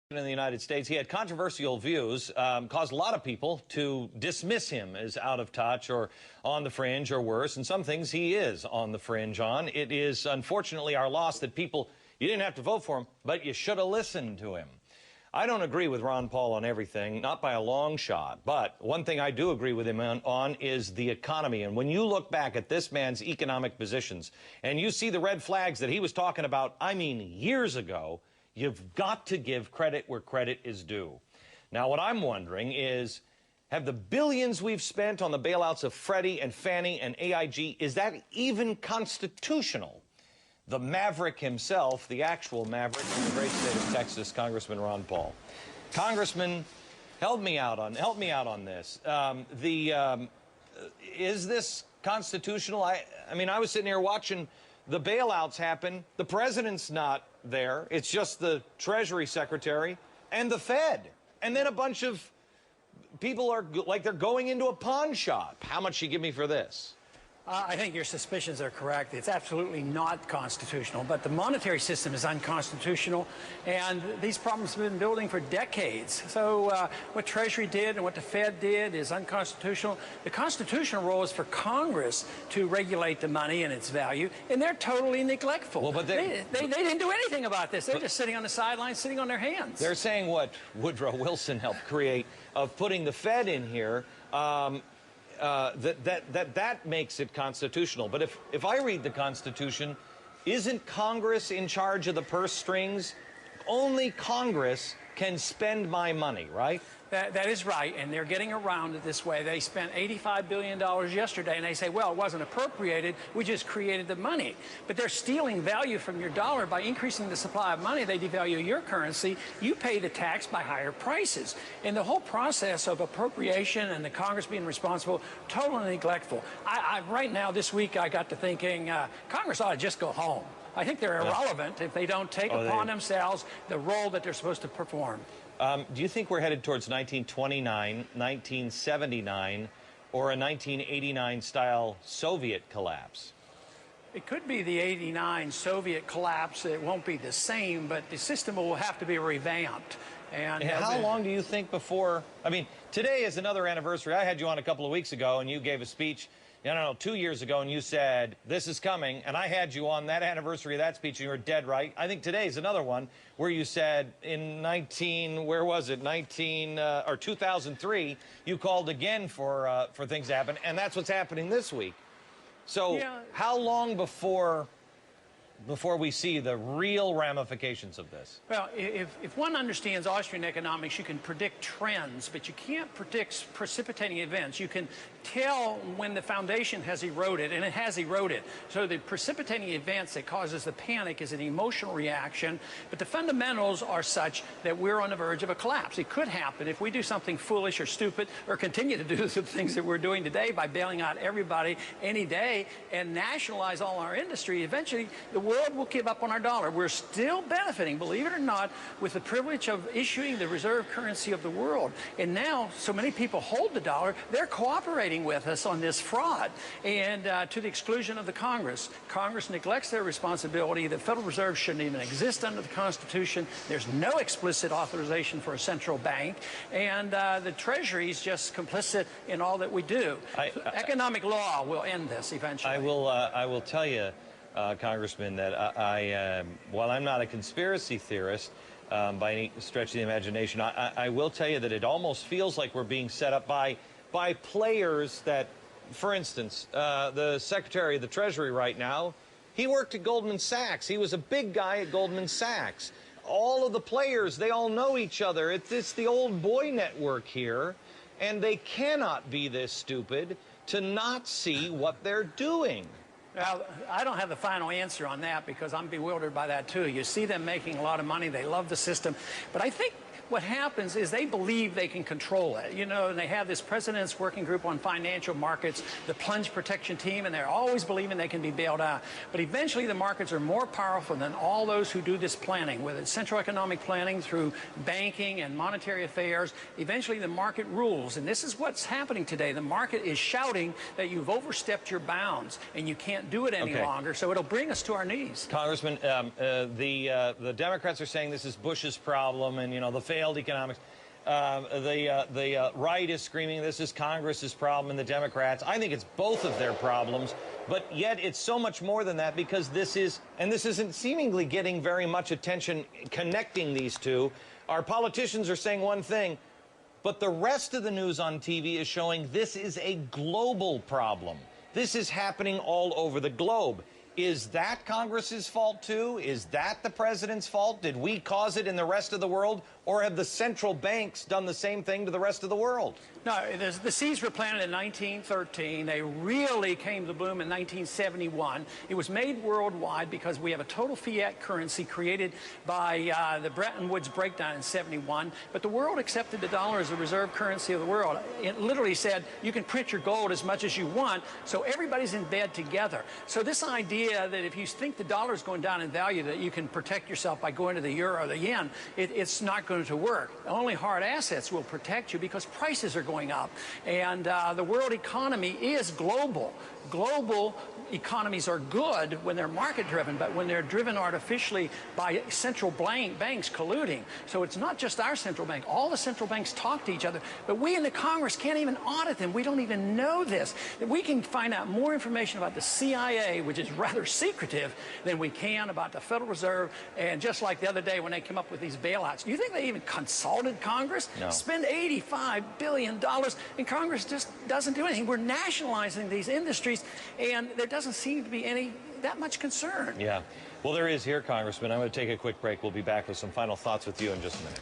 In the United States, he had controversial views, caused a lot of people to dismiss him as out of touch or on the fringe or worse, and some things he is on the fringe on. It is unfortunately our loss that people, you didn't have to vote for him, but you should have listened to him. I don't agree with Ron Paul on everything, not by a long shot, but one thing I do agree with him on is the economy. And when you look back at this man's economic positions and you see the red flags that he was talking about, I mean, years ago, you've got to give credit where credit is due. Now, what I'm wondering is, have the billions we've spent on the bailouts of Freddie and Fannie and AIG, is that even constitutional? The maverick himself, the actual maverick from the great state of Texas, Congressman Ron Paul. Congressman, help me out on this. Is this constitutional? I mean, I was sitting here watching the bailouts happen. The president's not there. It's just the Treasury Secretary and the Fed. And then a bunch of people are like they're going into a pawn shop. How much you give me for this? I think your suspicions are correct. It's absolutely not constitutional, but the monetary system is unconstitutional, and these problems have been building for decades. So what Treasury did and what the Fed did is unconstitutional. The constitutional role is for Congress to regulate the money and its value, and they're totally neglectful. Well, but they didn't do anything about this. They're just sitting on the sidelines, sitting on their hands. They're saying what Woodrow Wilson helped create of putting the Fed in here. That makes it constitutional. But if I read the Constitution, isn't Congress in charge of the purse strings? Only Congress can spend my money, right? That is right, and they're getting around it this way. They spent $85 billion yesterday, and they say, well, it wasn't appropriated, we just created the money. But they're stealing value from your dollar by increasing the supply of money. They devalue your currency. You pay the tax by higher prices. And the whole process of appropriation and the Congress being responsible, totally neglectful. Right now, this week, I got to thinking, Congress ought to just go home. I think they're irrelevant if they don't take upon themselves the role that they're supposed to perform. Do you think we're headed towards 1929, 1979, or a 1989-style Soviet collapse? It could be the '89 Soviet collapse. It won't be the same, but the system will have to be revamped. And how long do you think before? I mean, today is another anniversary. I had you on a couple of weeks ago, and you gave a speech, I don't know, 2 years ago, and you said, this is coming, and I had you on that anniversary of that speech, and you were dead right. I think today's another one where you said in 2003, you called again for things to happen, and that's what's happening this week. So how long before we see the real ramifications of this? Well, if one understands Austrian economics, you can predict trends, but you can't predict precipitating events. You can tell when the foundation has eroded, and it has eroded. So the precipitating events that causes the panic is an emotional reaction, but the fundamentals are such that we're on the verge of a collapse. It could happen if we do something foolish or stupid or continue to do the things that we're doing today by bailing out everybody any day and nationalize all our industry. Eventually, the world will give up on our dollar. We're still benefiting, believe it or not, with the privilege of issuing the reserve currency of the world. And now, so many people hold the dollar, they're cooperating with us on this fraud, and to the exclusion of the Congress. Congress neglects their responsibility. The Federal Reserve shouldn't even exist under the Constitution. There's no explicit authorization for a central bank, and the Treasury is just complicit in all that we do. Economic law will end this eventually. I will tell you, Congressman, that while I'm not a conspiracy theorist by any stretch of the imagination, I will tell you that it almost feels like we're being set up by players that, for instance, the Secretary of the Treasury right now, he worked at Goldman Sachs. He was a big guy at Goldman Sachs. All of the players, they all know each other. It's the old boy network here, and they cannot be this stupid to not see what they're doing. Well, I don't have the final answer on that because I'm bewildered by that, too. You see them making a lot of money. They love the system. But I think what happens is they believe they can control it. You know, and they have this President's Working Group on Financial Markets, the Plunge Protection Team, and they're always believing they can be bailed out. But eventually the markets are more powerful than all those who do this planning, whether it's central economic planning through banking and monetary affairs. Eventually the market rules, and this is what's happening today. The market is shouting that you've overstepped your bounds and you can't can't do it any longer, so it'll bring us to our knees. Congressman, the Democrats are saying this is Bush's problem, and, you know, the failed economics. The right is screaming this is Congress's problem and the Democrats. I think it's both of their problems, but yet it's so much more than that, because this isn't seemingly getting very much attention connecting these two. Our politicians are saying one thing, but the rest of the news on TV is showing this is a global problem. This is happening all over the globe. Is that Congress's fault, too? Is that the president's fault? Did we cause it in the rest of the world? Or have the central banks done the same thing to the rest of the world? No, the seeds were planted in 1913. They really came to bloom in 1971. It was made worldwide because we have a total fiat currency created by the Bretton Woods breakdown in 71. But the world accepted the dollar as the reserve currency of the world. It literally said you can print your gold as much as you want, so everybody's in bed together. So this idea that if you think the dollar is going down in value, that you can protect yourself by going to the euro or the yen, it's not going to work. Only hard assets will protect you because prices are going up. And the world economy is global. Global economies are good when they're market-driven, but when they're driven artificially by central banks colluding. So it's not just our central bank. All the central banks talk to each other, but we in the Congress can't even audit them. We don't even know this. We can find out more information about the CIA, which is rather secretive, than we can about the Federal Reserve. And just like the other day when they came up with these bailouts, do you think they even consulted Congress? No. Spend $85 billion, and Congress just doesn't do anything. We're nationalizing these industries, and there doesn't seem to be that much concern. Yeah. Well, there is here, Congressman. I'm going to take a quick break. We'll be back with some final thoughts with you in just a minute.